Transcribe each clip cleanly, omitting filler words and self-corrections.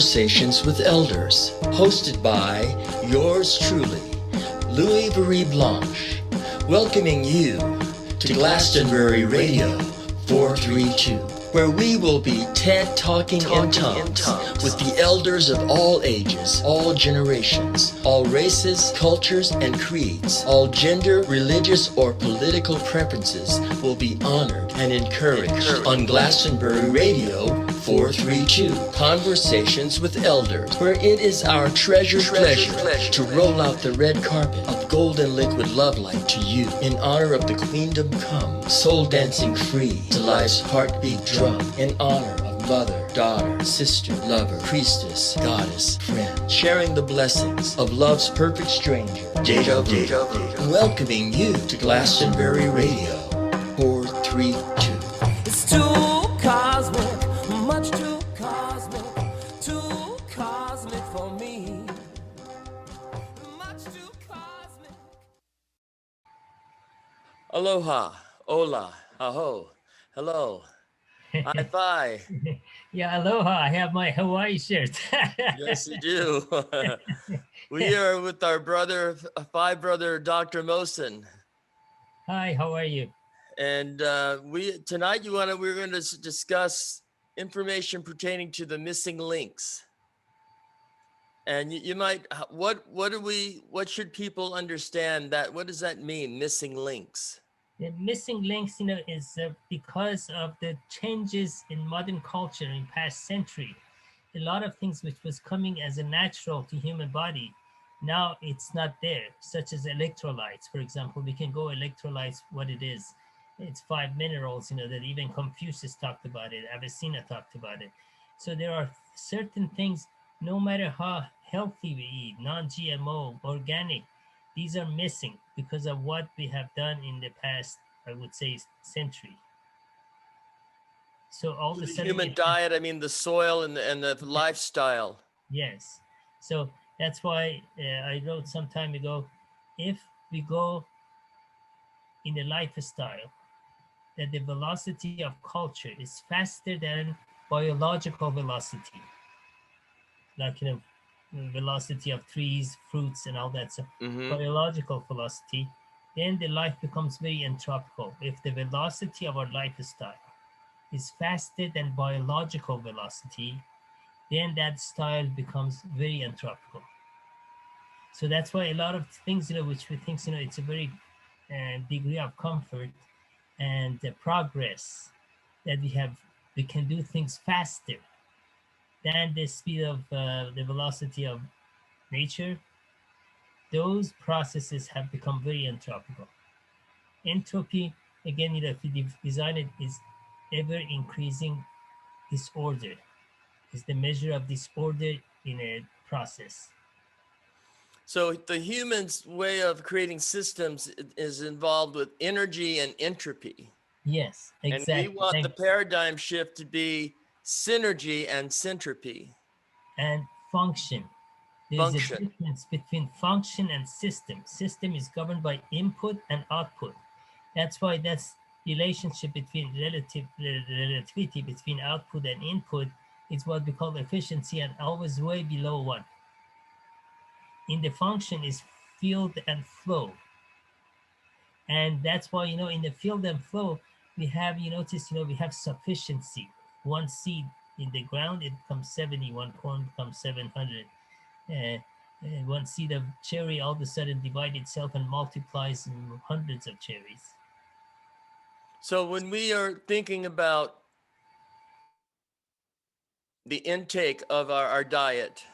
Conversations with Elders, hosted by yours truly, Louis-Virie Blanche, welcoming you to Glastonbury Radio 432, where we will be TED Talking in tongues with the elders of all ages, all generations, all races, cultures, and creeds. All gender, religious, or political preferences will be honored and encouraged on Glastonbury Radio 432, Conversations with Elders, where it is our treasured pleasure to roll out the red carpet of golden liquid love light to you in honor of the Queendom Come, soul dancing free to life's heartbeat drum, in honor of mother, daughter, sister, lover, priestess, goddess, friend, sharing the blessings of love's perfect stranger, Deja Vu, welcoming you to Glastonbury Radio 432. It's too cosmic, much too cosmic for me. Much too cosmic. Aloha, hola, aho, hello, high five. Yeah, aloha. I have my Hawaii shirt. Yes, you do. We are with our brother, Phi brother, Dr. Mosen. Hi, how are you? And tonight we're going to discuss information pertaining to the missing links. And you might, what should people understand that, what does that mean, missing links? The missing links, is because of the changes in modern culture in past century. A lot of things which was coming as a natural to human body, now it's not there, such as electrolytes. For example, we can go electrolytes, what it is. It's 5 minerals, that even Confucius talked about it, Avicenna talked about it. So there are certain things, no matter how healthy we eat, non-GMO, organic, these are missing because of what we have done in the past, I would say, century. So all of a sudden, human diet, I mean the soil and the lifestyle. Yes. So that's why I wrote some time ago, if we go in the lifestyle, that the velocity of culture is faster than biological velocity, like velocity of trees, fruits, and all that stuff. Biological velocity, then the life becomes very entropical. If the velocity of our lifestyle is faster than biological velocity, then that style becomes very entropical. So that's why a lot of things, which we think, it's a very degree of comfort and progress that we can do things faster than the speed of the velocity of nature. Those processes have become very entropical. Entropy, again, if you design it, is ever increasing disorder, is the measure of disorder in a process. So the human's way of creating systems is involved with energy and entropy. Yes, exactly. And we want the paradigm shift to be synergy and centropy. And function. There's a difference between function and system. System is governed by input and output. That's why that's relationship between relativity between output and input is what we call efficiency, and always way below 1. In the function is field and flow. And that's why, in the field and flow, we have, we have sufficiency. One seed in the ground, it becomes 70, one corn becomes 700. One seed of cherry all of a sudden divides itself and multiplies in hundreds of cherries. So when we are thinking about the intake of our diet,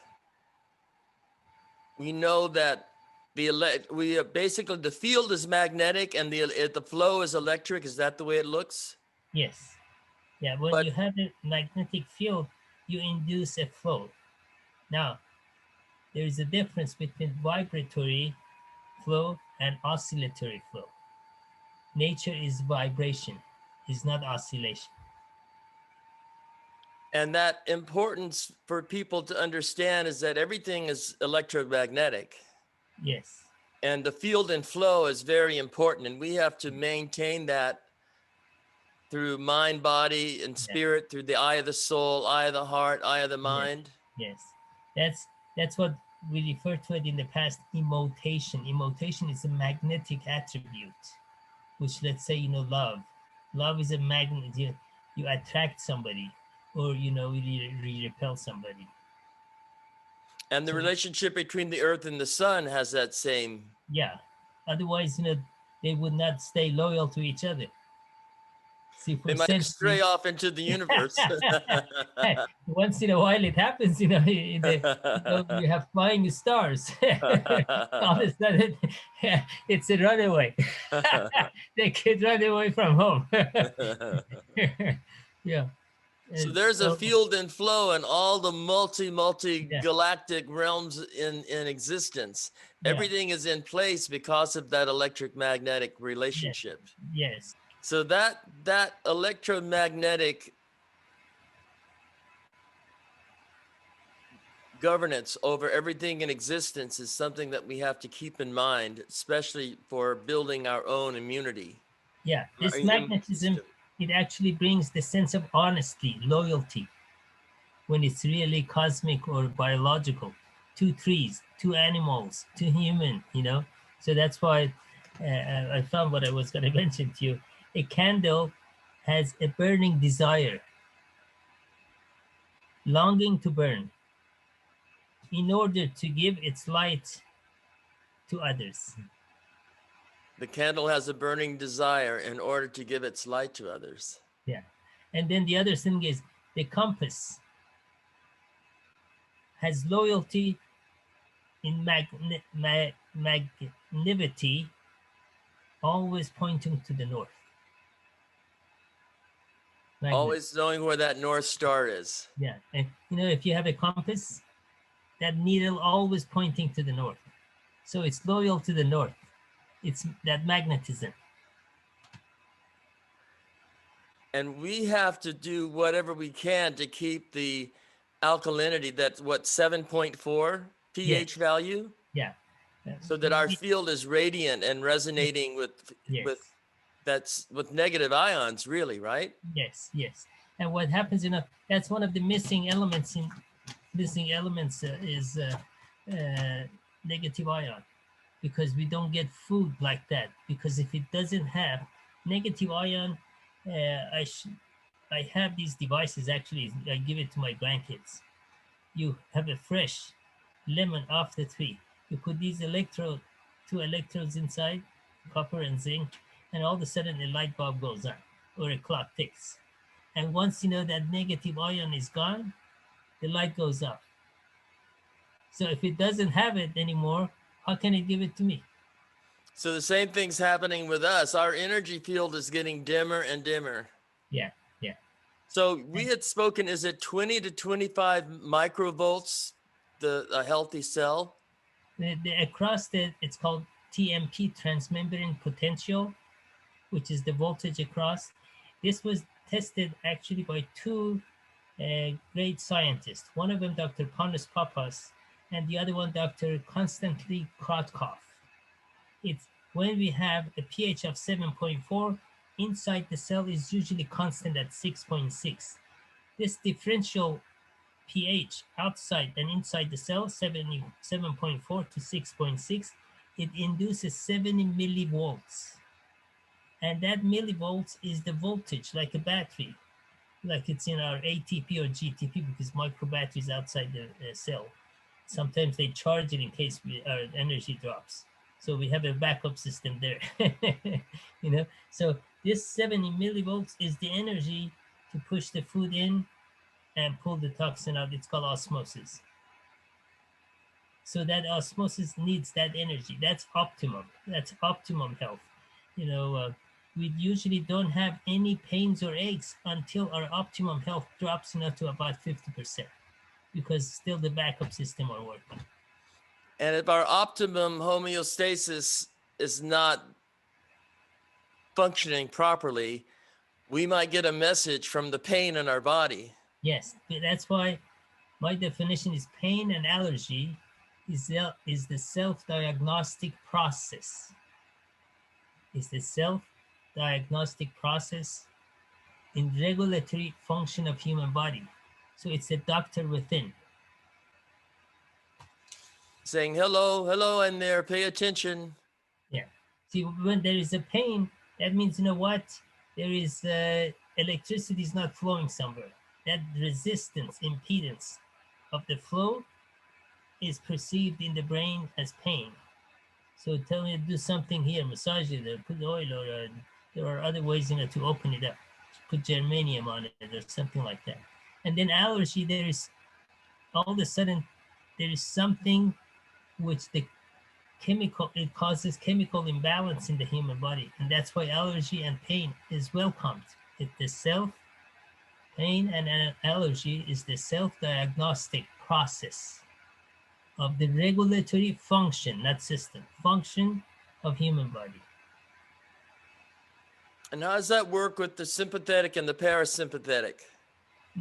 we know that basically the field is magnetic and the flow is electric. Is that the way it looks? Yes. Yeah, when you have a magnetic field, you induce a flow. Now, there is a difference between vibratory flow and oscillatory flow. Nature is vibration, is not oscillation. And that importance for people to understand is that everything is electromagnetic. Yes. And the field and flow is very important. And we have to maintain that through mind, body, and spirit, through the eye of the soul, eye of the heart, eye of the mind. Yes, that's what we refer to it in the past. Emotation. Emotation is a magnetic attribute, which, let's say, love. Love is a magnet. You attract somebody, or you repel somebody. And the So relationship between the earth and the sun has that same. yeah, otherwise, they would not stay loyal to each other. See, They for might centuries. stray off into the universe. Once in a while it happens, you have flying stars. All of a sudden, it's a runaway. They could run away from home. Yeah. So there's a So, field and flow in all the multi yeah, galactic realms in existence. yeah, Everything is in place because of that electric magnetic yes, relationship. yes, So that electromagnetic governance over everything in existence is something that we have to keep in mind, especially for building our own immunity. yeah. Our This immune magnetism, system. it actually brings the sense of honesty, loyalty, when it's really cosmic or biological. Two trees, two animals, two human. So that's why I found what I was going to mention to you. A candle has a burning desire, longing to burn, in order to give its light to others. The candle has a burning desire in order to give its light to others. Yeah. And then the other thing is the compass has loyalty in magnanimity, always pointing to the north. Always knowing where that North Star is. Yeah. And if you have a compass, that needle always pointing to the north. So it's loyal to the north. It's that magnetism. And we have to do whatever we can to keep the alkalinity, that's what, 7.4 pH Yes. value, Yeah. so that our field is radiant and resonating with Yes. with negative ions, really, right? Yes. Yes. And what happens, that's one of the missing elements is negative ion, because we don't get food like that. Because if it doesn't have negative ion, I have these devices. Actually, I give it to my grandkids. You have a fresh lemon off the tree. You put these two electrodes inside, copper and zinc, and all of a sudden a light bulb goes on or a clock ticks. And once that negative ion is gone, the light goes off. So if it doesn't have it anymore, how can it give it to me? So the same thing's happening with us. Our energy field is getting dimmer and dimmer. Yeah, yeah. So we had spoken, is it 20 to 25 microvolts, a healthy cell? It's called TMP, transmembrane potential, which is the voltage across. This was tested actually by two great scientists. One of them, Dr. Panos Papas, and the other one, Dr. Konstantin Krotkov. It's when we have a pH of 7.4, inside the cell is usually constant at 6.6. This differential pH outside and inside the cell, 7.4 to 6.6, it induces 70 millivolts. And that millivolts is the voltage, like a battery, like it's in our ATP or GTP, because micro batteries outside the cell. Sometimes they charge it in case our energy drops. So we have a backup system there. So this 70 millivolts is the energy to push the food in and pull the toxin out. It's called osmosis. So that osmosis needs that energy. That's optimum. That's optimum health. We usually don't have any pains or aches until our optimum health drops to about 50%, because still the backup system are working. And if our optimum homeostasis is not functioning properly, we might get a message from the pain in our body. Yes, that's why my definition is pain and allergy is the self-diagnostic process. It's the self-diagnostic process in regulatory function of human body. So it's a doctor within. saying, hello, hello in there, pay attention. Yeah. See, when there is a pain, that means, you know what? There is electricity is not flowing somewhere. That resistance, impedance of the flow is perceived in the brain as pain. So tell me to do something here, massage it, or put oil, or there are other ways, you know, to open it up, put germanium on it, or something like that. And then allergy, there is all of a sudden there is something which the chemical, it causes chemical imbalance in the human body, and that's why allergy and pain is welcomed. It the self pain and allergy is the self-diagnostic process of the regulatory function, not system, function of human body. And how does that work with the sympathetic and the parasympathetic?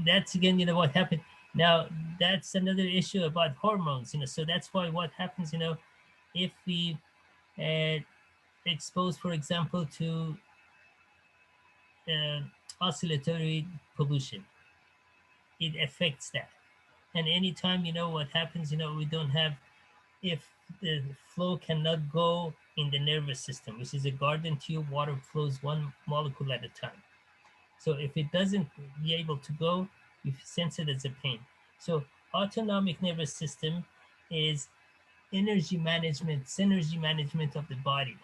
That's again, you know, what happened. Now, that's another issue about hormones, you know. So that's why what happens, you know, if we uh, expose, for example, to uh, oscillatory pollution, it affects that. And anytime, you know, what happens, you know, we don't have, if the flow cannot go in the nervous system, which is a garden tube, water flows one molecule at a time. So if it doesn't be able to go, you sense it as a pain. So autonomic nervous system is energy management, synergy management of the body.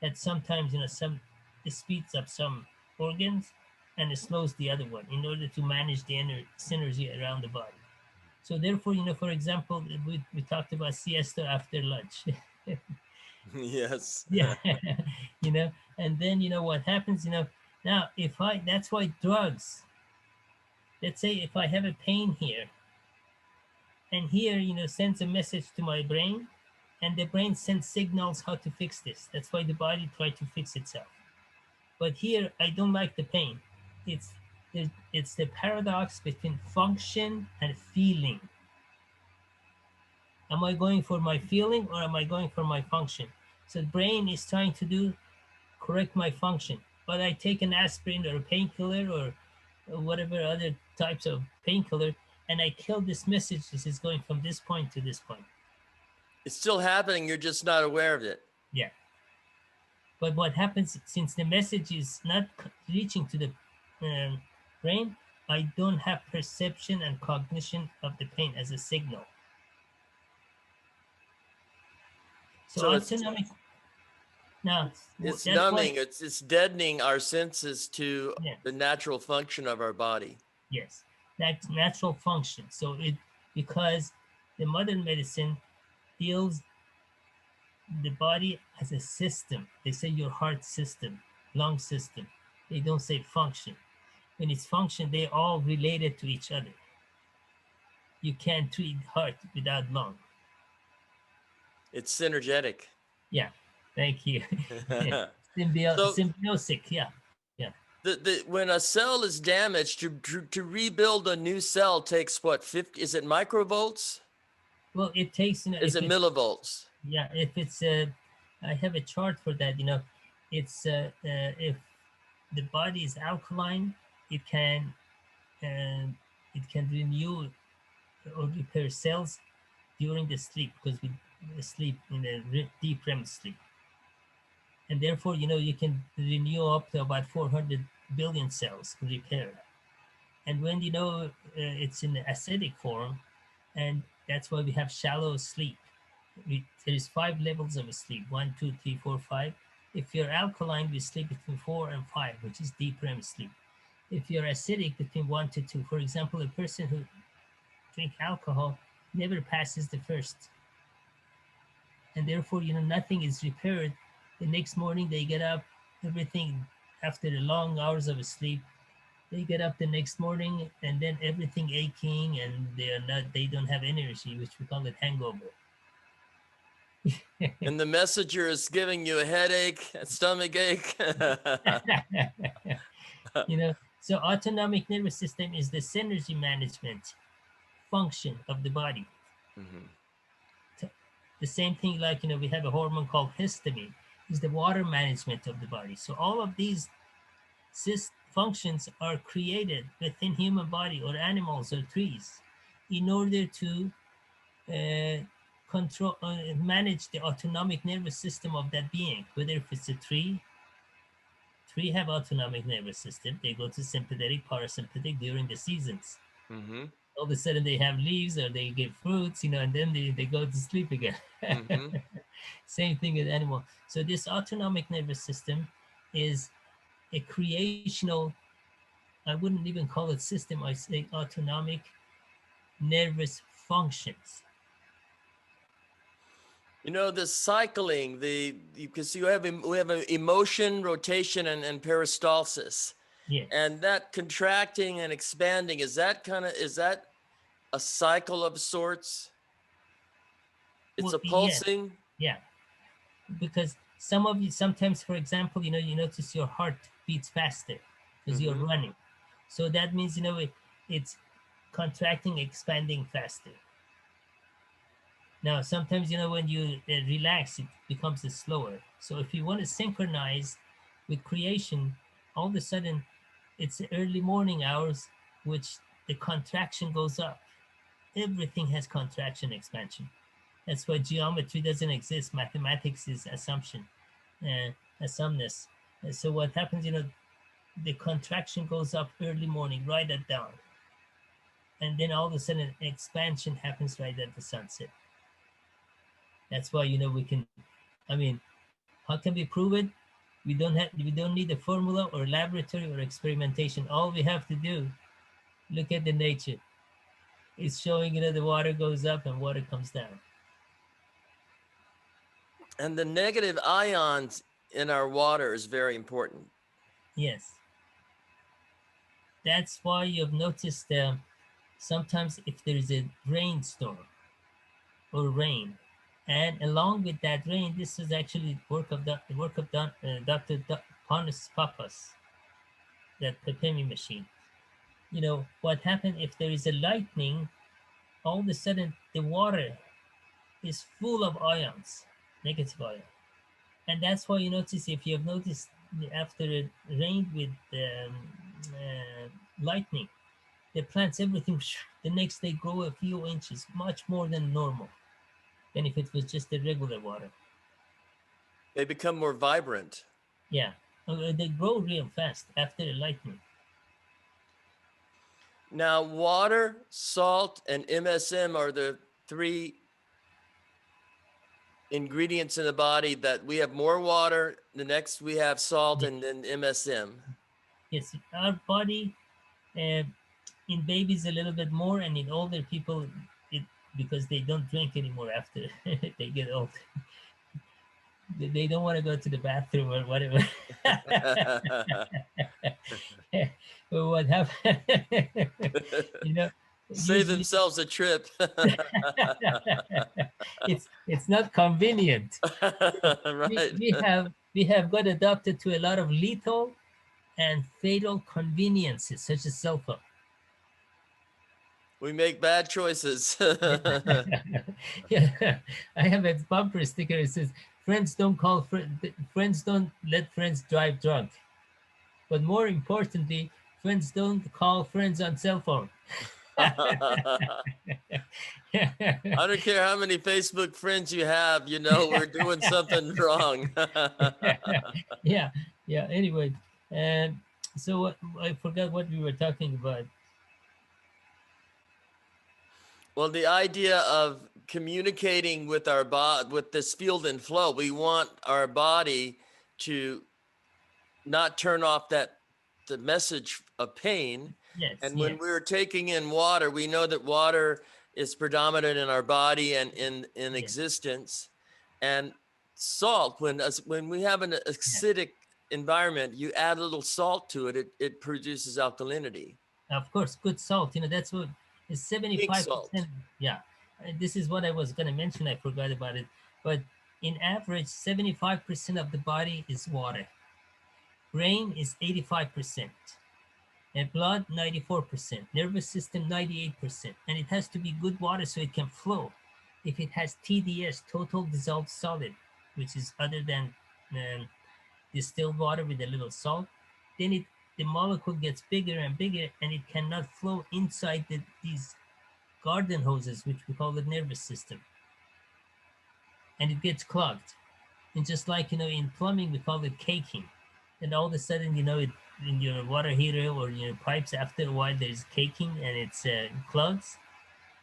That sometimes, you know, some it speeds up some organs and it slows the other one in order to manage the synergy around the body. So therefore, you know, for example, we talked about siesta after lunch. Yes. Yeah. You know, and then, you know, what happens, you know, now if I, that's why drugs, let's say if I have a pain here, and here, you know, sends a message to my brain, and the brain sends signals how to fix this. That's why the body tries to fix itself. But here, I don't like the pain. It's it's the paradox between function and feeling. Am I going for my feeling or am I going for my function? So the brain is trying to do correct my function, but I take an aspirin or a painkiller or whatever other types of painkiller, and I kill this message. This is going from this point to this point. It's still happening. You're just not aware of it. Yeah. But what happens, since the message is not reaching to the brain, I don't have perception and cognition of the pain as a signal. So autonomic. Now, it's that's numbing. why, It's deadening our senses to yeah, the natural function of our body. yes, that's natural function. So it, because the modern medicine deals the body as a system. They say your heart system, lung system. They don't say function. When it's function, they all related to each other. You can't treat heart without lung. It's synergetic. Yeah, thank you. So Symbiotic, yeah, yeah. When a cell is damaged, to rebuild a new cell takes what, 50? Is it microvolts? Well, it takes, you know, Is it millivolts? yeah, if it's I have a chart for that, you know. It's if the body is alkaline, it can uh, it can renew or repair cells during the sleep, because we sleep in a deep REM sleep, and therefore, you know, you can renew up to about 400 billion cells repair. And when, you know, it's in the acidic form, and that's why we have shallow sleep. There is 5 levels of sleep: 1, 2, 3, 4, 5. If you're alkaline, we sleep between 4 and 5, which is deep REM sleep. If you're acidic, between 1 to 2. For example, a person who drink alcohol never passes the first, and therefore, you know, nothing is repaired. The next morning they get up, everything, after the long hours of sleep, they get up the next morning, and then everything aching, and they don't have energy, which we call it hangover. And the messenger is giving you a headache, a stomach ache. You know, so autonomic nervous system is the synergy management function of the body. Mm-hmm. The same thing, like, you know, we have a hormone called histamine, is the water management of the body. So all of these functions are created within human body or animals or trees in order to control, manage the autonomic nervous system of that being. Whether if it's a tree have autonomic nervous system. They go to sympathetic, parasympathetic during the seasons. Mm-hmm. All of a sudden they have leaves or they get fruits, and then they go to sleep again. Mm-hmm. Same thing with animal. So this autonomic nervous system is a creational, I wouldn't even call it system, I say autonomic nervous functions. The cycling, because we have an emotion, rotation, and peristalsis, Yes. and that contracting and expanding, is that a cycle of sorts? It's Well, a pulsing. yeah, because sometimes, for example, you notice your heart beats faster because you're Mhm. running. So that means, it's contracting, expanding faster. Now, sometimes, when you relax, it becomes slower. So if you want to synchronize with creation, all of a sudden, it's the early morning hours, which the contraction goes up. Everything has contraction, expansion. That's why geometry doesn't exist. Mathematics is assumption, assumpness. So what happens, the contraction goes up early morning, right at dawn. And then all of a sudden, expansion happens right at the sunset. That's why, we can, I mean, how can we prove it? We don't need a formula or laboratory or experimentation. All we have to do, look at the nature. It's showing, the water goes up and water comes down. And the negative ions in our water is very important. Yes. That's why you've noticed sometimes if there is a rainstorm or rain, and along with that rain, this is actually Dr. Panos Papas, that Pepemi machine. What happens if there is a lightning? All of a sudden, the water is full of ions, negative ions. And that's why you notice, if you have noticed, after it rained with lightning, the plants, everything, the next day grow a few inches, much more than normal, than if it was just the regular water. They become more vibrant. Yeah, they grow real fast after the lightning. Now, water, salt, and MSM are the three ingredients in the body that we have more water. The next we have salt, Yeah. and then MSM. Yes, our body, in babies a little bit more, and in older people, it because they don't drink anymore after they get old. They don't want to go to the bathroom or whatever. But what happened? you know, Save usually themselves a trip. it's not convenient. Right. We have got adopted to a lot of lethal and fatal conveniences, such as cell phone. We make bad choices. Yeah, I have a bumper sticker that says, "Friends don't friends don't let friends drive drunk." But more importantly, friends don't call friends on cell phone. I don't care how many Facebook friends you have, we're doing something wrong. Yeah, yeah. Anyway, and so I forgot what we were talking about. Well, the idea of communicating with our body, with this field and flow, we want our body to not turn off the message of pain. Yes, And when yes, we're taking in water, we know that water is predominant in our body and in yes, existence. And salt, when we have an yes. acidic environment, you add a little salt to it, it produces alkalinity. Of course, good salt. That's what is Pink 75%. salt. Yeah, this is what I was going to mention. I forgot about it. But in average, 75% of the body is water. Brain is 85%. And blood, 94%. Nervous system, 98%. And it has to be good water so it can flow. If it has TDS, total dissolved solid, which is other than um, distilled water with a little salt, then the molecule gets bigger and bigger, and it cannot flow inside these garden hoses, which we call the nervous system. and it gets clogged. And just like, in plumbing, we call it caking. And all of a sudden, in your water heater or your pipes, after a while, there's caking and it's clogs.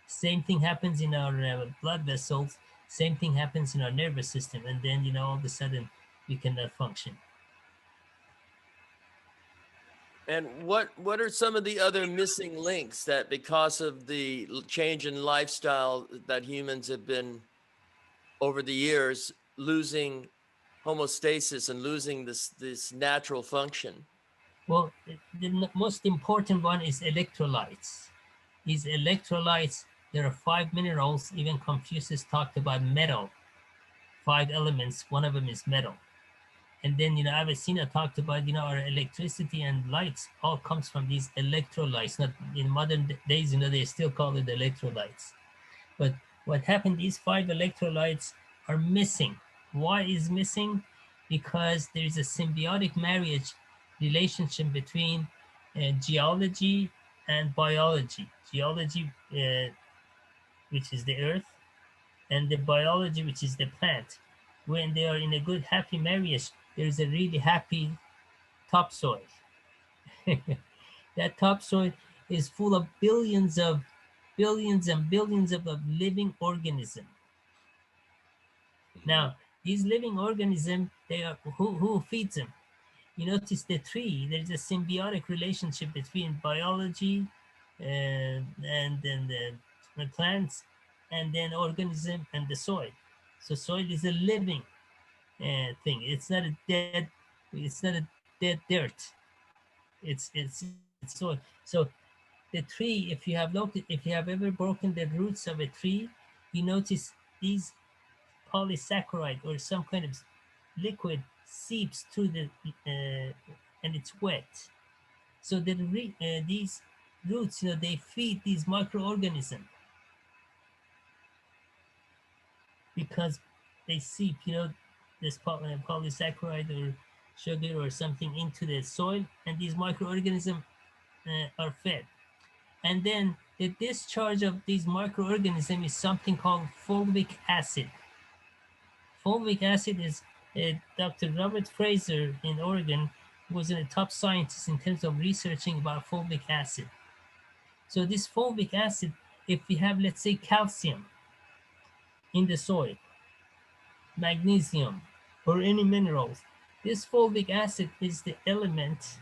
Same thing happens in our blood vessels. Same thing happens in our nervous system. And then, all of a sudden, we cannot function. And what are some of the other missing links that, because of the change in lifestyle that humans have been over the years, losing homeostasis and losing this natural function? Well, the most important one is electrolytes. These electrolytes, there are 5 minerals. Even Confucius talked about metal, 5 elements. One of them is metal. And then, Avicenna talked about, our electricity and lights all comes from these electrolytes. Not in modern days, they still call it electrolytes. But what happened, these 5 electrolytes are missing. Why is missing? Because there is a symbiotic marriage relationship between geology and biology. Geology, which is the earth, and the biology, which is the plant. When they are in a good, happy marriage, there is a really happy topsoil. That topsoil is full of billions and billions of living organisms. Now, these living organisms, they are who feeds them? You notice the tree. There's a symbiotic relationship between biology and then the plants, and then organism and the soil. So soil is a living thing. It's not a dead. It's not a dead dirt. It's soil. So the tree, if you have ever broken the roots of a tree, you notice these polysaccharide or some kind of liquid seeps through and it's wet. So these roots, they feed these microorganisms because they seep, this polysaccharide or sugar or something into the soil, and these microorganisms are fed. And then the discharge of these microorganisms is something called fulvic acid. Fulvic acid is Dr. Robert Fraser in Oregon was a top scientist in terms of researching about fulvic acid. So this fulvic acid, if we have, let's say, calcium in the soil, magnesium, or any minerals, this fulvic acid is the element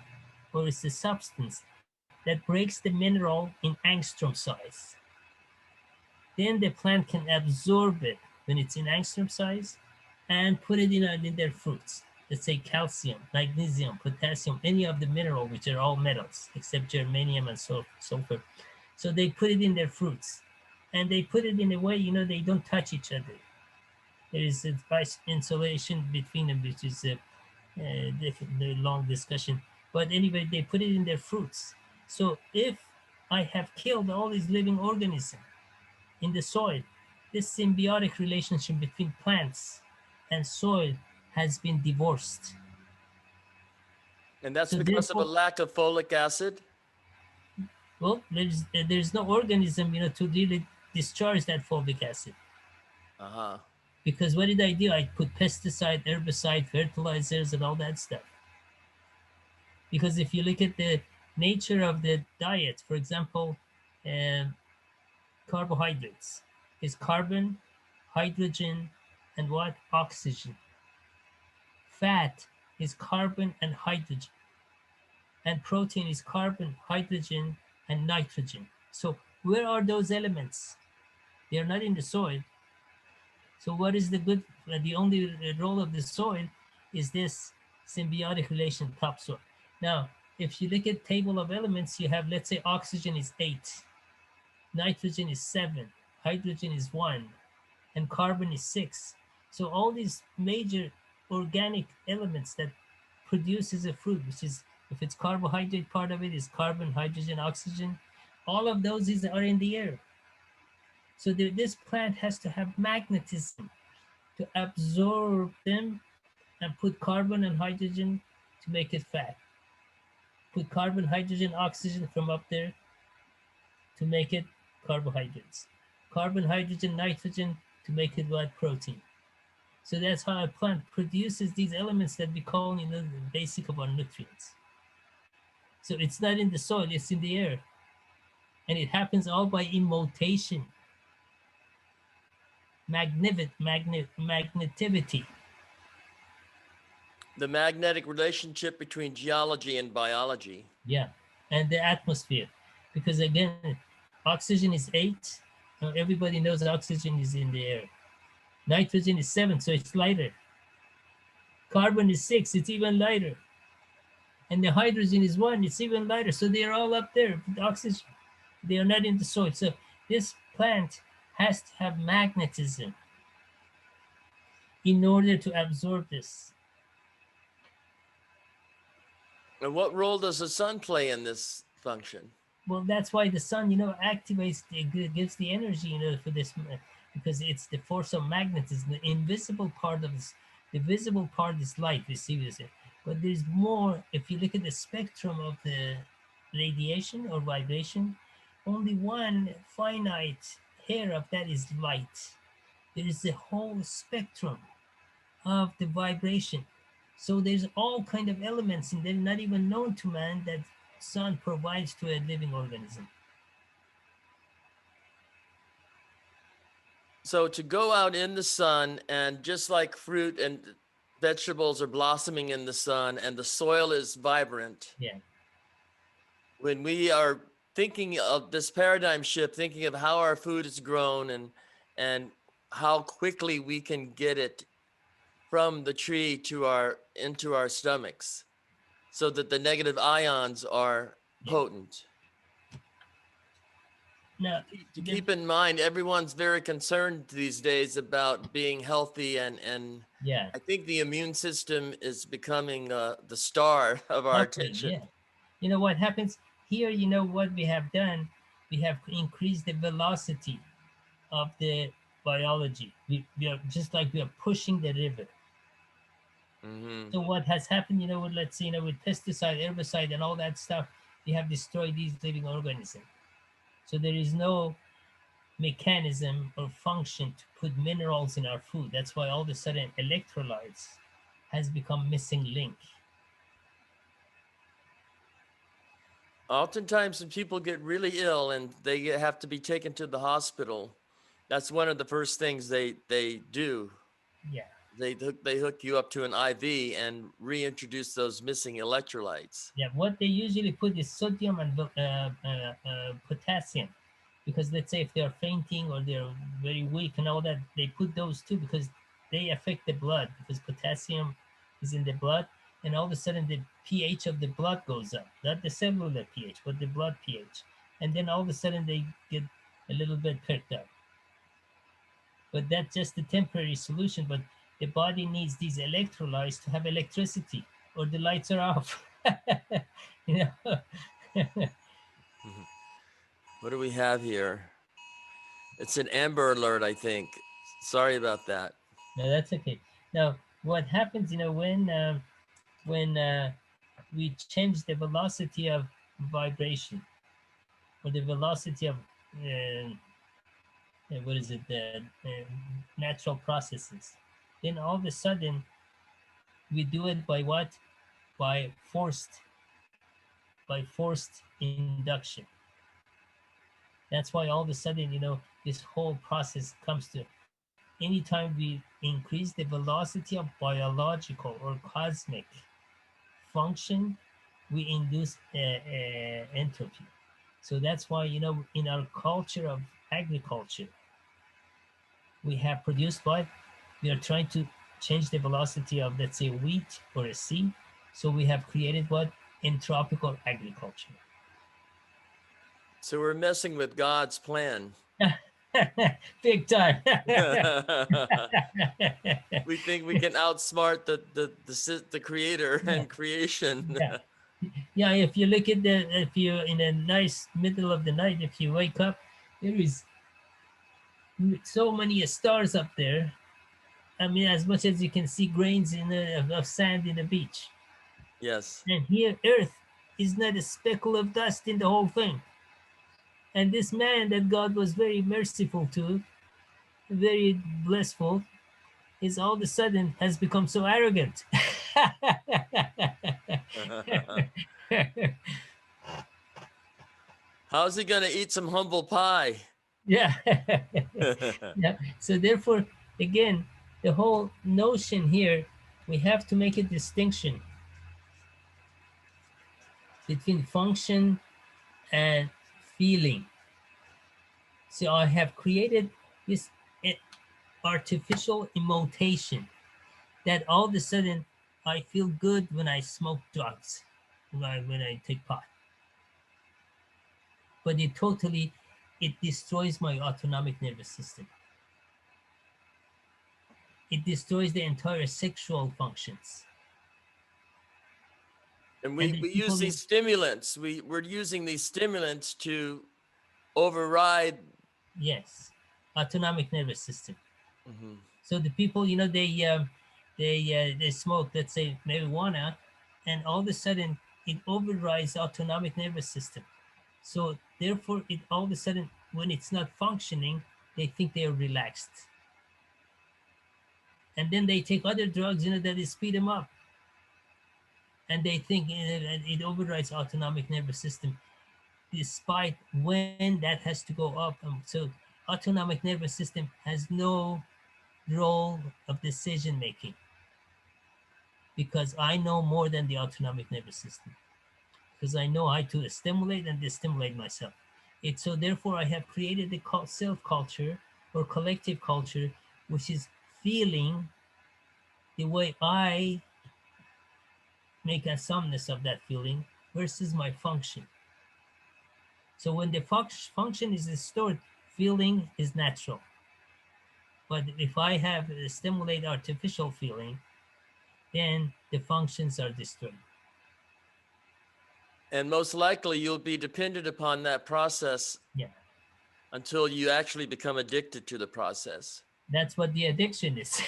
or is the substance that breaks the mineral in angstrom size. Then the plant can absorb it when it's in angstrom size and put it in their fruits. Let's say calcium, magnesium, potassium, any of the mineral, which are all metals except germanium and sulfur. So they put it in their fruits, and they put it in a way, they don't touch each other. There is a nice insulation between them, which is a long discussion. But anyway, they put it in their fruits. So if I have killed all these living organisms in the soil, this symbiotic relationship between plants and soil has been divorced. And that's because of a lack of folic acid? Well, there's no organism, to really discharge that fulvic acid. Uh-huh. Because what did I do? I put pesticide, herbicide, fertilizers, and all that stuff. Because if you look at the nature of the diet, for example, carbohydrates is carbon, hydrogen, and what? Oxygen. Fat is carbon and hydrogen. And protein is carbon, hydrogen, and nitrogen. So where are those elements? They are not in the soil. So what is the only role of the soil is this symbiotic relation topsoil. Now, if you look at table of elements, you have, let's say, oxygen is 8, nitrogen is 7, hydrogen is 1, and carbon is 6. So all these major organic elements that produces a fruit, which is, if it's carbohydrate, part of it is carbon, hydrogen, oxygen, all of those are in the air. So this plant has to have magnetism to absorb them and put carbon and hydrogen to make it fat. Put carbon, hydrogen, oxygen from up there to make it carbohydrates. Carbon, hydrogen, nitrogen to make it what? Protein. So that's how a plant produces these elements that we call, the basic of our nutrients. So it's not in the soil, it's in the air. And it happens all by immotation, magnetivity. The magnetic relationship between geology and biology. Yeah. And the atmosphere. Because again, oxygen is 8. Everybody knows oxygen is in the air. Nitrogen is 7, so it's lighter. Carbon is 6, it's even lighter. And the hydrogen is 1, it's even lighter. So they're all up there. The oxygen, they are not in the soil. So this plant has to have magnetism in order to absorb this. And what role does the sun play in this function? Well, that's why the sun, activates, gives the energy, for this, because it's the force of magnetism. The invisible part of this, the visible part is light, we see this, but there's more. If you look at the spectrum of the radiation or vibration, only one finite hair of that is light. There is the whole spectrum of the vibration. So there's all kind of elements in there not even known to man that sun provides to a living organism. So to go out in the sun, and just like fruit and vegetables are blossoming in the sun and the soil is vibrant. Yeah. When we are thinking of this paradigm shift, thinking of how our food is grown and how quickly we can get it from the tree to into our stomachs, so that the negative ions are potent. Now, To keep in mind, everyone's very concerned these days about being healthy, and yeah, I think the immune system is becoming the star of our attention. Yeah. You know what happens here? You know what we have done? We have increased the velocity of the biology. We are just like we are pushing the river. So what has happened, let's say, with pesticide, herbicide, and all that stuff, we have destroyed these living organisms. So there is no mechanism or function to put minerals in our food. That's why all of a sudden electrolytes has become missing link. Oftentimes when people get really ill and they have to be taken to the hospital, that's one of the first things they do. Yeah. They hook you up to an IV and reintroduce those missing electrolytes. Yeah, what they usually put is sodium and potassium, because let's say if they're fainting or they're very weak and all that, they put those too because they affect the blood, because potassium is in the blood, and all of a sudden the pH of the blood goes up, not the cellular pH, but the blood pH, and then all of a sudden they get a little bit perked up. But that's just a temporary solution. But the body needs these electrolytes to have electricity, or the lights are off. What do we have here? It's an Amber Alert, I think. Sorry about that. No, that's okay. Now, what happens, when we change the velocity of vibration, or the velocity of what is it, natural processes, then all of a sudden we do it by what? By forced induction. That's why all of a sudden, this whole process comes to, anytime we increase the velocity of biological or cosmic function, we induce entropy. So that's why, in our culture of agriculture, we have produced what? We are trying to change the velocity of, let's say, wheat or a seed. So we have created what? Entropical agriculture. So we're messing with God's plan. Big time. We think we can outsmart the creator and creation. Yeah, if you look at if you're in a nice middle of the night, if you wake up, there is so many stars up there. I mean, as much as you can see grains of sand in the beach. Yes. And here, Earth is not a speckle of dust in the whole thing. And this man that God was very merciful to, very blissful, is all of a sudden has become so arrogant. How's he going to eat some humble pie? Yeah. Yeah. So therefore, again, the whole notion here, we have to make a distinction between function and feeling. So I have created this eh, artificial emotion that all of a sudden I feel good when I smoke drugs, when I take pot. But it destroys my autonomic nervous system. It destroys the entire sexual functions. And And we the use people, these stimulants. We're using these stimulants to override. yes, autonomic nervous system. Mhm. So the people, they smoke, let's say marijuana, and all of a sudden it overrides autonomic nervous system. So therefore, it all of a sudden, when it's not functioning, they think they are relaxed, and then they take other drugs, that they speed them up, and they think it overrides autonomic nervous system, despite when that has to go up. So autonomic nervous system has no role of decision making, because I know more than the autonomic nervous system, because I know how to stimulate and destimulate myself. So therefore I have created a self culture or collective culture, which is feeling the way I make a sumness of that feeling versus my function. So when the function is restored, feeling is natural. But if I have a stimulate artificial feeling, then the functions are destroyed. And most likely you'll be dependent upon that process Yeah. until you actually become addicted to the process. That's what the addiction is.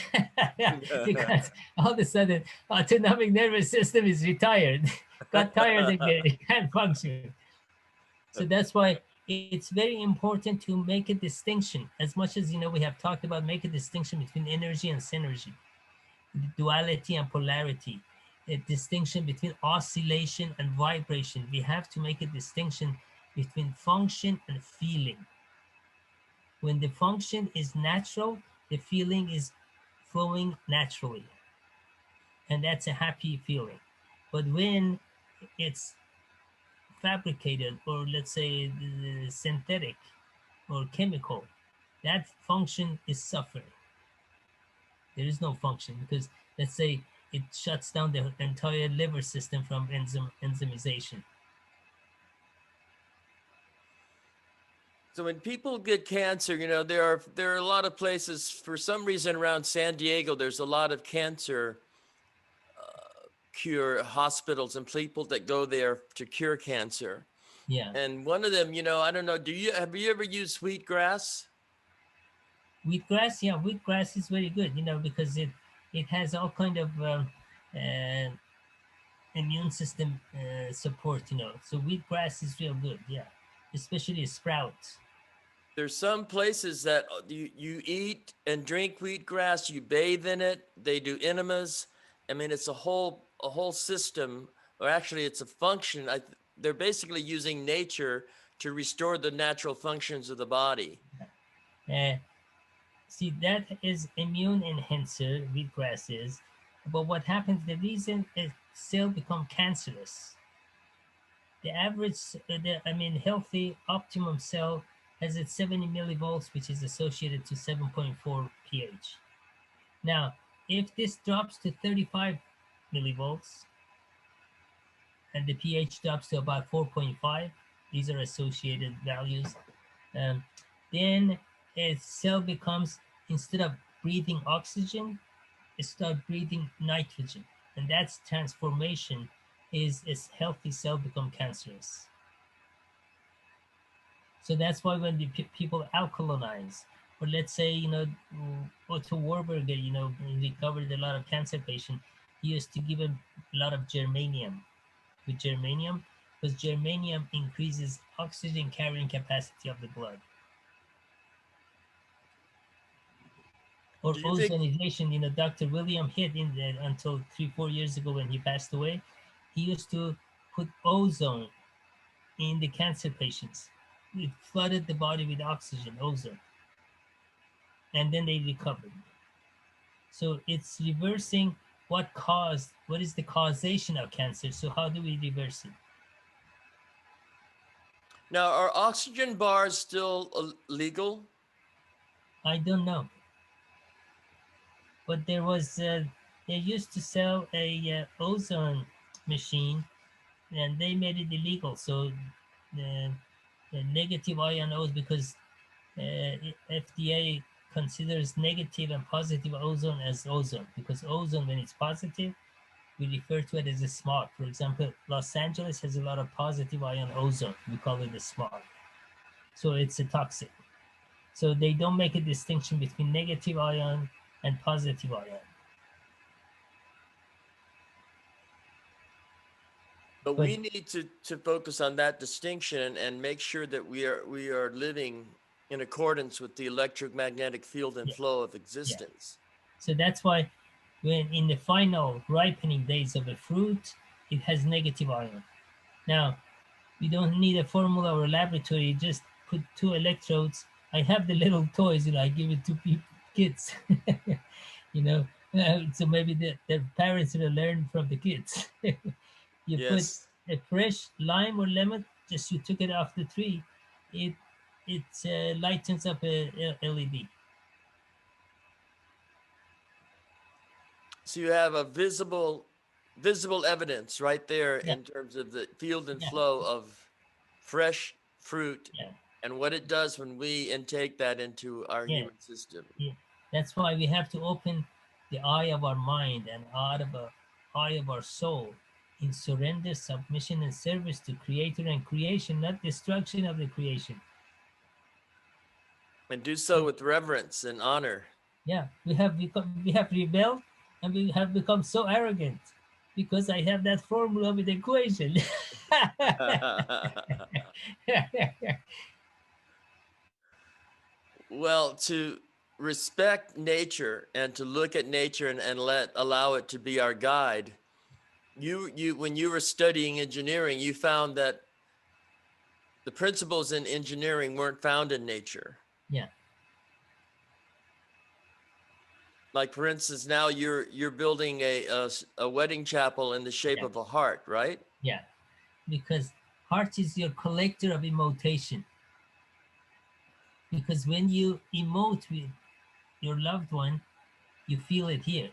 Because all of a sudden, autonomic nervous system is retired, got tired again, it can't function. So that's why it's very important to make a distinction. As much as we have talked about, make a distinction between energy and synergy, duality and polarity, a distinction between oscillation and vibration. We have to make a distinction between function and feeling. When the function is natural, the feeling is flowing naturally, and that's a happy feeling. But when it's fabricated, or let's say synthetic or chemical, that function is suffering. There is no function, because let's say it shuts down the entire liver system from enzymization. So when people get cancer, there are a lot of places. For some reason, around San Diego, there's a lot of cancer cure hospitals and people that go there to cure cancer. Yeah. And one of them, I don't know, have you ever used wheatgrass? Wheatgrass, yeah, wheatgrass is very good, because it has all kind of uh, immune system support, So wheatgrass is real good, yeah, especially sprouts. There's some places that you eat and drink wheatgrass, you bathe in it, they do enemas. I mean, it's a whole system, or actually it's a function. They're basically using nature to restore the natural functions of the body. Uh, See, that is immune enhancer, wheatgrass is. But what happens, the reason a cell become cancerous, the average, healthy optimum cell has its 70 millivolts, which is associated to 7.4 pH. Now, if this drops to 35 millivolts and the pH drops to about 4.5, these are associated values, um, then a cell becomes, instead of breathing oxygen, it starts breathing nitrogen. And that's transformation, is a healthy cell become cancerous. So that's why when the people alkalinize, or let's say, Otto Warburger, recovered a lot of cancer patients, he used to give them a lot of germanium. With germanium, because germanium increases oxygen carrying capacity of the blood. or Do you think ozonization. Dr. William Hitt until 3-4 years ago when he passed away, he used to put ozone in the cancer patients. It flooded the body with oxygen, ozone, and then they recovered. So it's reversing what is the causation of cancer. So how do we reverse it? now are oxygen bars still legal? I don't know. But they used to sell a ozone machine, and they made it illegal. So the negative ion ozone, because FDA considers negative and positive ozone as ozone, because ozone, when it's positive, we refer to it as a smog. For example, Los Angeles has a lot of positive ion ozone. We call it a smog. So it's a toxic. So they don't make a distinction between negative ion and positive ion. But But we need to focus on that distinction and make sure that we are living in accordance with the electromagnetic field and yeah, flow of yeah. existence. So that's why when in the final ripening days of a fruit, it has negative ion. Now, you don't need a formula or a laboratory, you just put 2 electrodes. I have the little toys, I give it to kids, you know, so maybe the parents will learn from the kids. You put Yes. a fresh lime or lemon, just you took it off the tree, it lightens up a LED. So you have a visible evidence right there Yeah, in terms of the field and yeah, flow of fresh fruit yeah, and what it does when we intake that into our yeah, human system. yeah. That's why we have to open the eye of our mind and eye of our soul in surrender, submission, and service to Creator and creation, not destruction of the creation. And do so with reverence and honor. Yeah, we have rebelled, and we have become so arrogant because I have that formula with equation. Well, to respect nature and to look at nature and allow it to be our guide. You when you were studying engineering, you found that the principles in engineering weren't found in nature. Yeah, Like for instance, now you're building a wedding chapel in the shape yeah, of a heart, right? yeah. Because heart is your collector of emotion. Because when you emote with your loved one, you feel it here.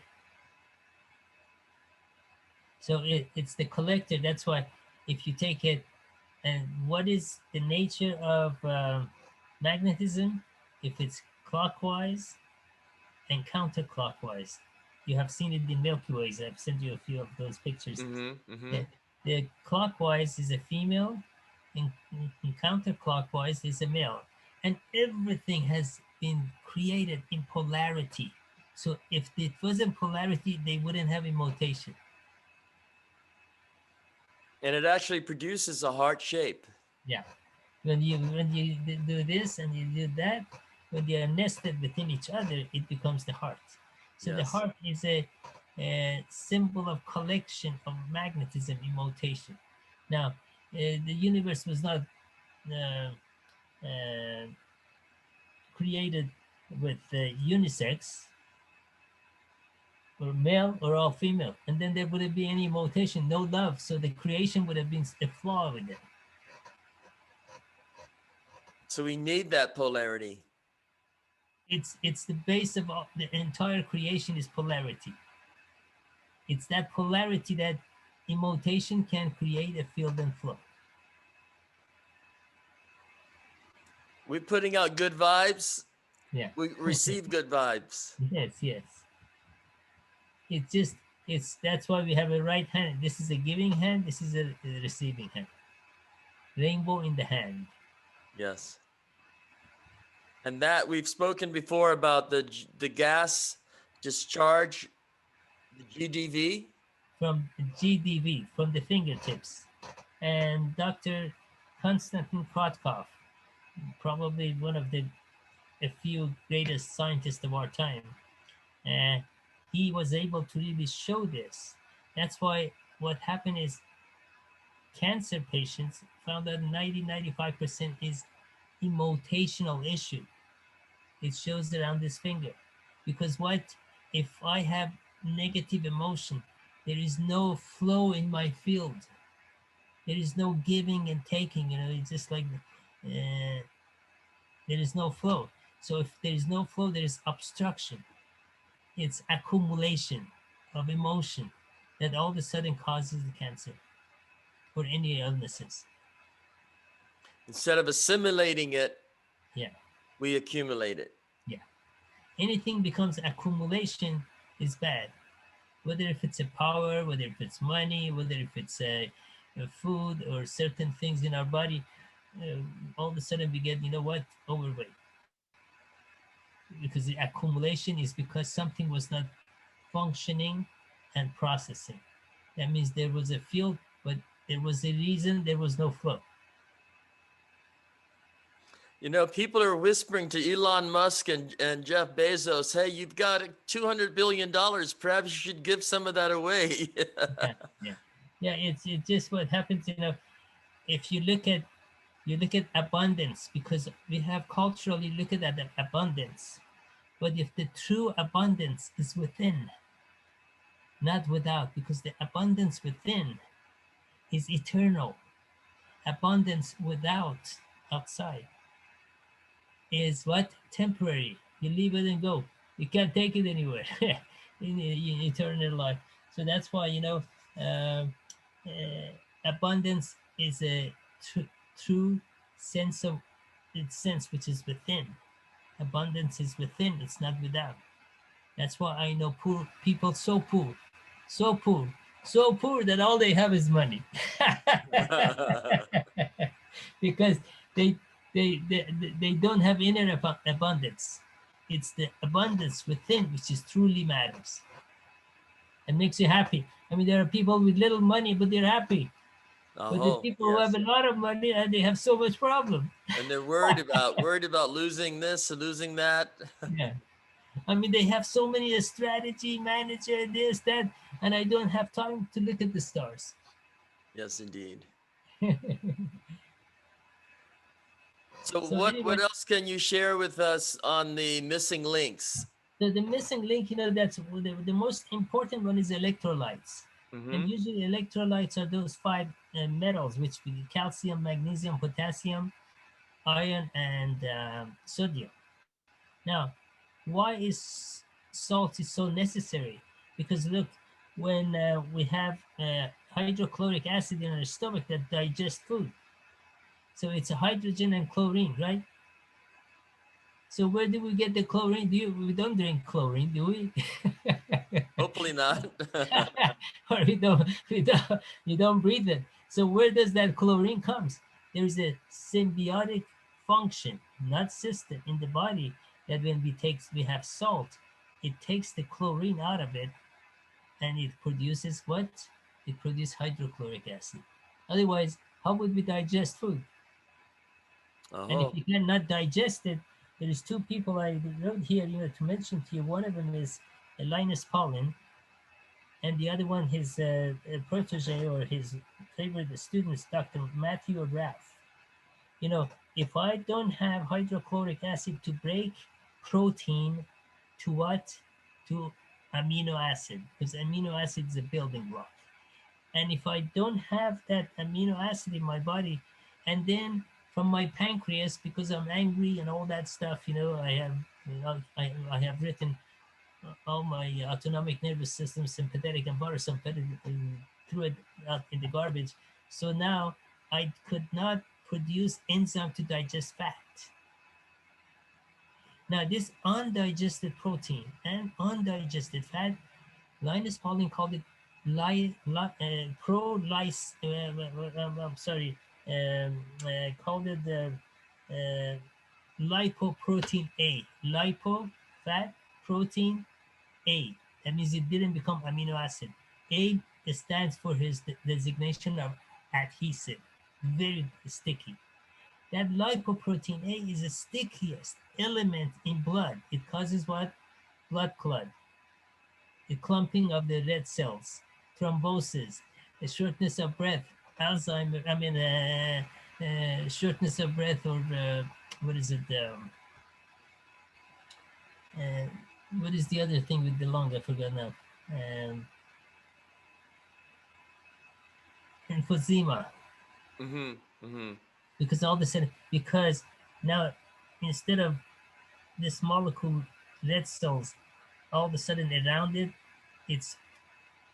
So it's the collector. That's why if you take it, and what is the nature of magnetism? If it's clockwise and counterclockwise, you have seen it in Milky Ways. I've sent you a few of those pictures. Mm-hmm. Mm-hmm. The clockwise is a female, and counterclockwise is a male. And everything has been created in polarity. So if it wasn't polarity, they wouldn't have emotion. And it actually produces a heart shape. Yeah. When you do this and you do that, when they are nested within each other, it becomes the heart. So the Yes. heart is a symbol of collection of magnetism, emotion. Now, the universe was not uh, uh, created with unisex or male or all female, and then there wouldn't be any emotion, no love. So the creation would have been a flaw with it. So we need that polarity. It's the base of the entire creation is polarity. It's that polarity that emotion can create a field and flow. We're putting out good vibes. Yeah. We receive good vibes. Yes, yes. It's that's why we have a right hand. This is a giving hand. This is a receiving hand. Rainbow in the hand. Yes. And that we've spoken before about the gas discharge, the GDV. From GDV, from the fingertips. And Dr. Konstantin Krotkov, probably one of the a few greatest scientists of our time, And he was able to really show this. That's why what happened is cancer patients found that 90-95% is emotional issue. It shows around this finger. Because what if I have negative emotion? There is no flow in my field. There is no giving and taking. It's just like there is no flow. So if there is no flow, there is obstruction. It's accumulation of emotion that all of a sudden causes the cancer or any illnesses. Instead of assimilating it, Yeah, we accumulate it. yeah. Anything becomes accumulation is bad. Whether if it's a power, whether if it's money, whether if it's a food or certain things in our body, all of a sudden we get, overweight. Because the accumulation is because something was not functioning and processing. That means there was a field, but there was a reason there was no flow. People are whispering to Elon Musk and Jeff Bezos, hey, you've got $200 billion. Perhaps you should give some of that away. Yeah, yeah, yeah. It's just what happens. If you look at abundance, because we have culturally looked at the abundance, but if the true abundance is within, not without, because the abundance within is eternal. Abundance without, outside, is what? Temporary. You leave it and go. You can't take it anywhere in eternal life. So that's why, uh, abundance is a true sense of its sense, which is within. Abundance is within, it's not without. That's why I know poor people, so poor, so poor, so poor that all they have is money. Because they, they don't have inner abundance. It's the abundance within which is truly matters and makes you happy. I mean, there are people with little money, but they're happy. But the people who have a lot of money, and they have so much problem. And they're worried about losing this and losing that. Yeah. I mean, they have so many strategy manager, this, that, and I don't have time to look at the stars. Yes, indeed. So So anyway, what else can you share with us on the missing links? the missing link, that's the most important one is electrolytes. And usually electrolytes are those five metals, which we calcium, magnesium, potassium, iron, and sodium. Now, why is salt is so necessary? Because look, when we have hydrochloric acid in our stomach that digests food, so it's a hydrogen and chlorine, right? So where do we get the chlorine? We don't drink chlorine, do we? Hopefully not. Or we don't breathe it. So where does that chlorine comes? There's a symbiotic function, not system, in the body, that when we have salt, it takes the chlorine out of it, and it produces what? It produces hydrochloric acid. Otherwise, how would we digest food? And if you cannot digest it, there is two people I wrote here, to mention to you. One of them is Linus Pauling, and the other one, his protege or his favorite students, Dr. Matthew Raff. If I don't have hydrochloric acid to break protein to what? To amino acid, because amino acid is a building block. And if I don't have that amino acid in my body, and then from my pancreas, because I'm angry and all that stuff, I have written all my autonomic nervous system, sympathetic and parasympathetic, threw it out in the garbage. So now I could not produce enzyme to digest fat. Now this undigested protein and undigested fat, Linus Pauling called it called it lipoprotein A, lipo fat protein A. That means it didn't become amino acid. A stands for his designation of adhesive, very sticky. That lipoprotein A is the stickiest element in blood. It causes what? Blood clot. the clumping of the red cells, thrombosis, the shortness of breath, Alzheimer, shortness of breath, or what is it? Uh, what is the other thing with the lung? I forgot now. Emphysema. Mm-hmm. Mm-hmm. Because all of a sudden, because now instead of this molecule, red cells, all of a sudden around it, it's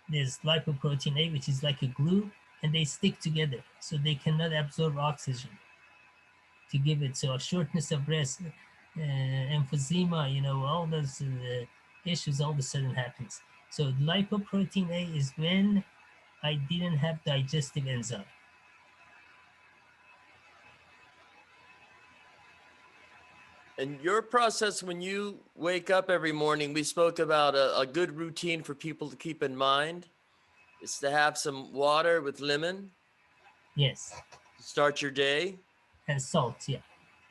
there's lipoprotein A, which is like a glue, and they stick together, so they cannot absorb oxygen to give it. So a shortness of breath, emphysema, all those issues all of a sudden happens. So lipoprotein A is when I didn't have digestive enzyme. And your process when you wake up every morning, we spoke about a good routine for people to keep in mind is to have some water with lemon Yes, to start your day and salt. Yeah,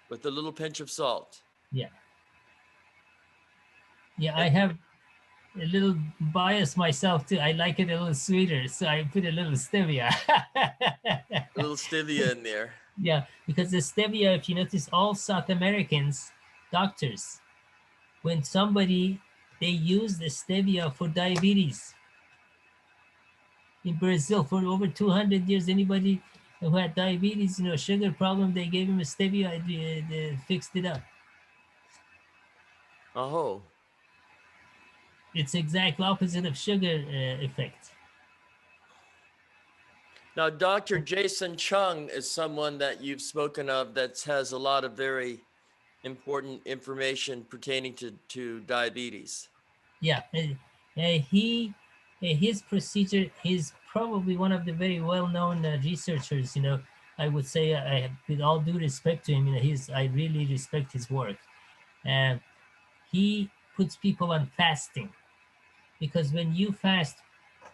with a little pinch of salt. yeah, yeah. I And have a little bias myself too. I like it a little sweeter, so I put a little stevia. a little stevia in there. Yeah, because the stevia, if you notice, all South Americans, doctors, when somebody they use the stevia for diabetes. In Brazil, for over 200 years, anybody who had diabetes, sugar problem, they gave him a stevia, they fixed it up. Oh, It's exact opposite of sugar effect. now Dr. Jason Chung is someone that you've spoken of that has a lot of very important information pertaining to diabetes. Yeah, his procedure, he's probably one of the very well-known researchers. I would say, with all due respect to him, I really respect his work. And he puts people on fasting, because when you fast,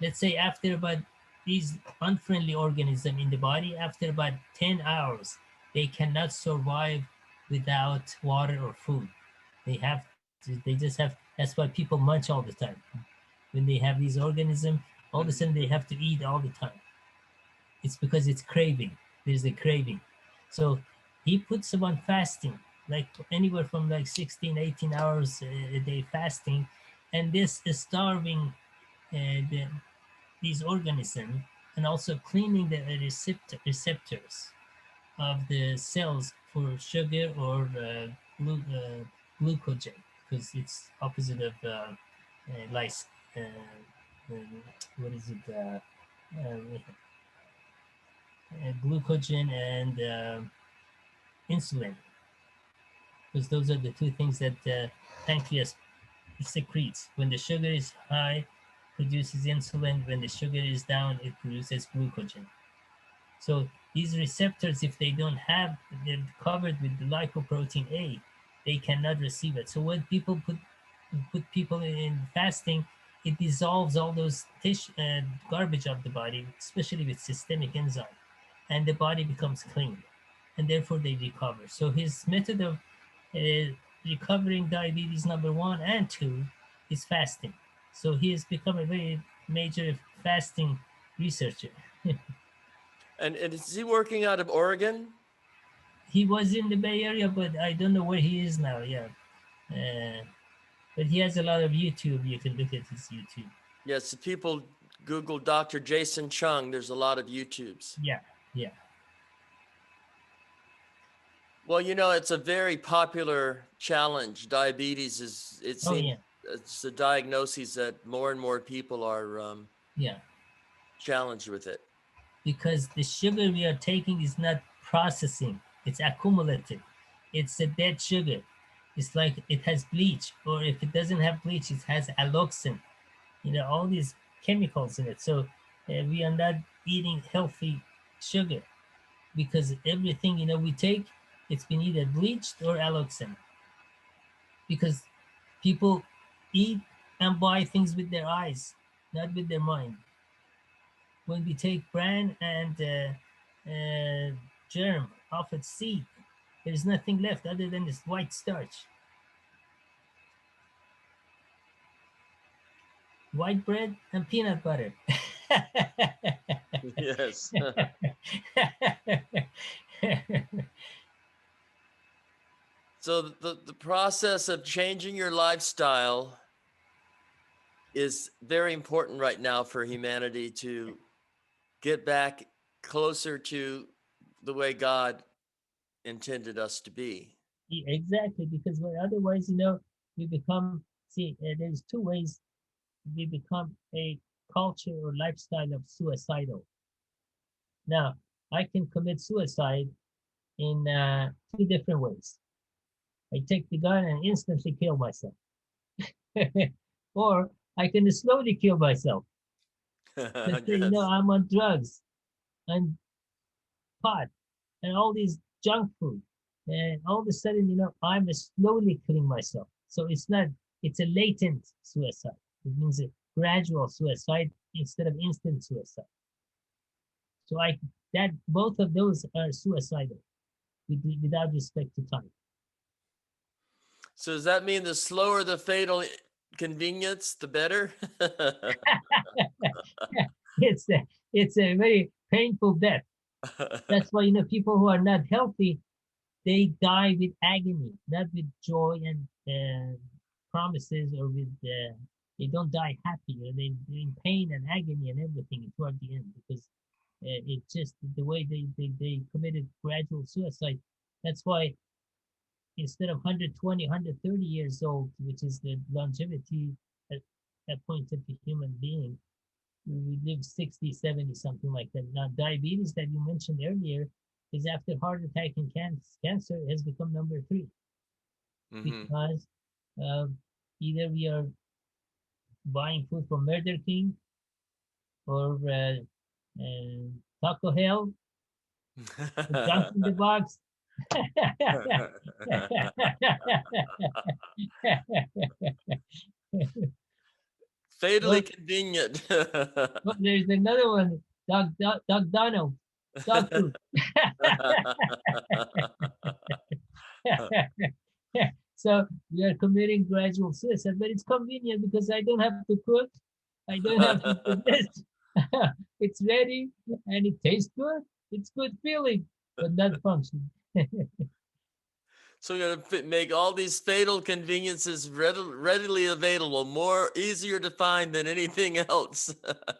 let's say after about these unfriendly organisms in the body, after about 10 hours, they cannot survive without water or food. They just have, that's why people munch all the time. When they have these organisms, all of a sudden they have to eat all the time. It's because it's craving. There's a craving. So he puts them on fasting, like anywhere from like 16, 18 hours a day fasting. And this is starving the, these organisms, and also cleaning the receptors of the cells for sugar or glucogen, because it's opposite of lyse. What is it? Glucogen and insulin, because those are the two things that pancreas secretes. When the sugar is high, produces insulin. When the sugar is down, it produces glucogen. So these receptors, if they don't have, they're covered with the lipoprotein A, they cannot receive it. So when people put people in fasting, it dissolves all those garbage of the body, especially with systemic enzyme, and the body becomes clean, and therefore they recover. So his method of recovering diabetes number 1 and 2 is fasting. So he has become a very major fasting researcher. And is he working out of Oregon? He was in the Bay Area, but I don't know where he is now. Yeah, but he has a lot of YouTube. You can look at his YouTube. Yes, if people Google Dr. Jason Chung, there's a lot of YouTubes. Yeah, yeah. Well, it's a very popular challenge. Diabetes is, it Oh seems, yeah, it's a diagnosis that more and more people are yeah. challenged with it. Because the sugar we are taking is not processing; it's accumulative. It's a dead sugar. It's like it has bleach, or if it doesn't have bleach, it has alloxin. All these chemicals in it. So we are not eating healthy sugar, because everything we take, it's been either bleached or alloxin. Because people eat and buy things with their eyes, not with their mind. When we take bran and germ off its seed, there's nothing left other than this white starch. white bread and peanut butter. Yes. So the process of changing your lifestyle is very important right now for humanity to get back closer to the way God intended us to be. Exactly, because otherwise, we become, see, there's two ways we become a culture or lifestyle of suicidal. Now, I can commit suicide in two different ways. I take the gun and instantly kill myself. Or I can slowly kill myself. Let's say, Yes. I'm on drugs and pot and all these junk food. And all of a sudden, I'm slowly killing myself. So it's a latent suicide. It means a gradual suicide instead of instant suicide. So that both of those are suicidal without respect to time. So does that mean the slower the fatal convenience, the better? it's a very painful death. That's why people who are not healthy, they die with agony, not with joy and promises, or with they don't die happy. They're in pain and agony and everything toward the end, because it's just the way they committed gradual suicide. That's why instead of 120, 130 years old, which is the longevity at, appointed to human being, we live 60, 70, something like that. Now, diabetes that you mentioned earlier is after heart attack and cancer has become number 3, because uh, either we are buying food from Murder King or Taco Hell, junk in the box. Fatally Well, convenient. there's another one, Doug Donald, dog food. So we are committing gradual suicide, but it's convenient because I don't have to cook. I don't have to do this. It's ready and it tastes good. It's good feeling, but not functioning. So we're going to make all these fatal conveniences readily available, more easier to find than anything else.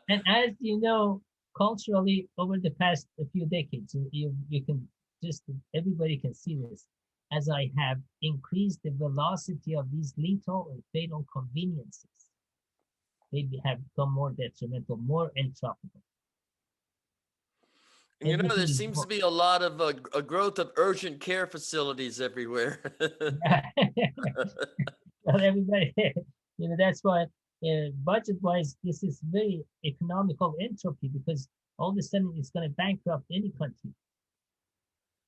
And as you know, culturally, over the past a few decades, you can just, everybody can see this. As I have increased the velocity of these lethal and fatal conveniences, they have become more detrimental, more entropical. There Everything is seems to more. be a lot of a growth of urgent care facilities everywhere. Well, everybody, that's why budget-wise, this is very economical entropy, because all of a sudden it's going to bankrupt any country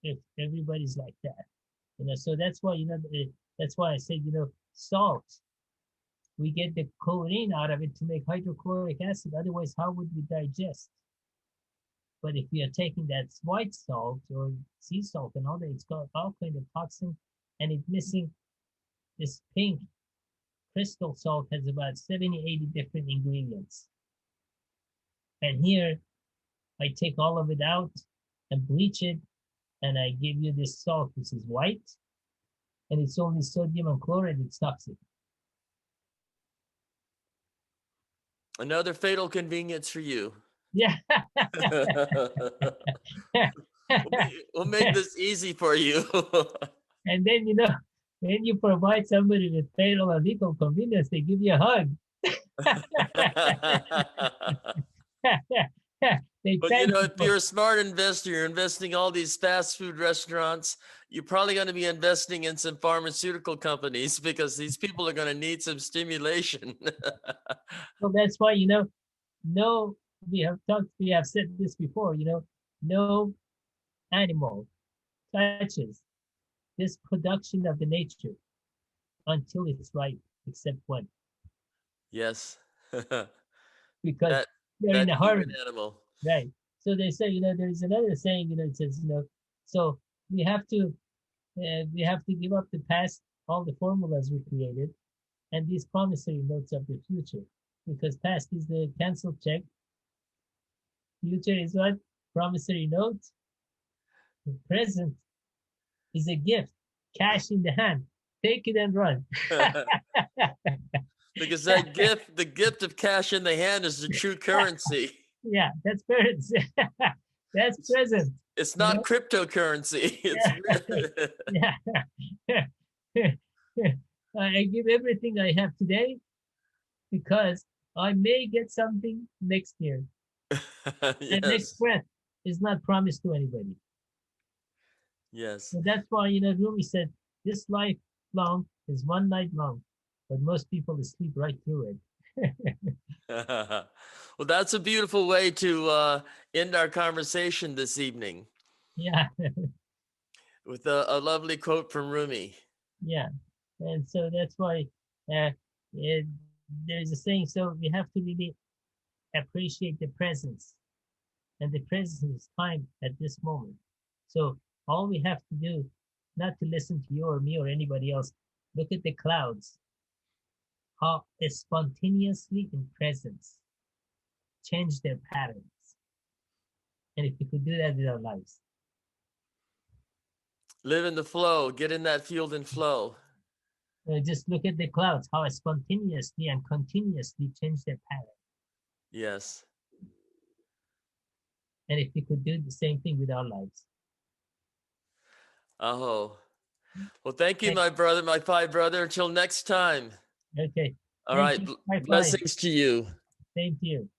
if everybody's like that. So that's why that's why I say salt. We get the chlorine out of it to make hydrochloric acid. Otherwise, how would we digest? But if we are taking that white salt or sea salt and all that, it's got all kind of toxin, and it's missing this pink crystal salt has about 70, 80 different ingredients. And here, I take all of it out and bleach it, and I give you this salt, which is white, and it's only sodium and chloride. It's toxic. Another fatal convenience for you. Yeah. We'll make this easy for you. And then, when you provide somebody with fatal or lethal convenience, they give you a hug. They But thank you if you're a smart investor, you're investing all these fast food restaurants, you're probably going to be investing in some pharmaceutical companies, because these people are going to need some stimulation. So that's why, no, we have said this before, no animal touches this production of the nature until it's right, except one, Yes. because that they're in that a human hurry, animal. right? So they say, there's another saying, it says, so we have to give up the past, all the formulas we created, and these promissory notes of the future. because past is the cancel check. Future is what? Promissory note. The present is a gift, cash in the hand. Take it and run. Because that gift, the gift of cash in the hand is the true currency. Yeah, that's currency. That's present. It's not cryptocurrency. It's Yeah. I give everything I have today because I may get something next year. And next yes. breath is not promised to anybody. Yes. So that's why, Rumi said, this life long is one night long, but most people sleep right through it. Well, that's a beautiful way to end our conversation this evening Yeah, with a lovely quote from Rumi. yeah. And so that's why there's a saying, so we have to really appreciate the presence. And the presence is time at this moment. So all we have to do, not to listen to you or me or anybody else, look at the clouds, how spontaneously in presence change their patterns. And if we could do that with our lives. Live in the flow, get in that field and flow. Just look at the clouds, how spontaneously and continuously change their pattern. Yes. And if we could do the same thing with our lives. Oh. Well, thank you, my brother, my Phi brother. Until next time. Okay. All right. Blessings to you. Same to you.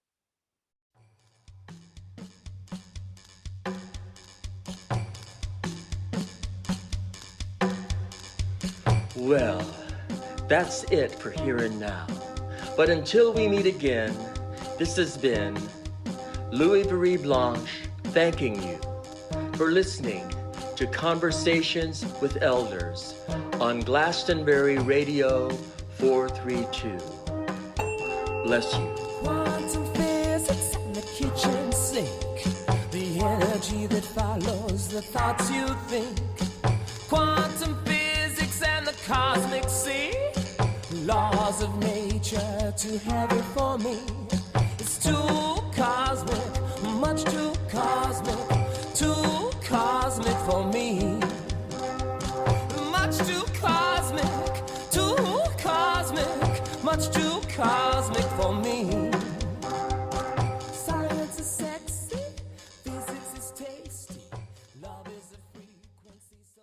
Well, that's it for here and now. But until we meet again, this has been Louis-Virie Blanche thanking you for listening to Conversations with Elders on Glastonbury Radio 432. Bless you. Quantum physics in the kitchen sink. The energy that follows the thoughts you think. Quantum physics and the cosmic sea. Laws of nature too heavy for me. It's too cosmic, much too cosmic for me. Much too cosmic, much too cosmic for me. Science is sexy, physics is tasty, love is a frequency so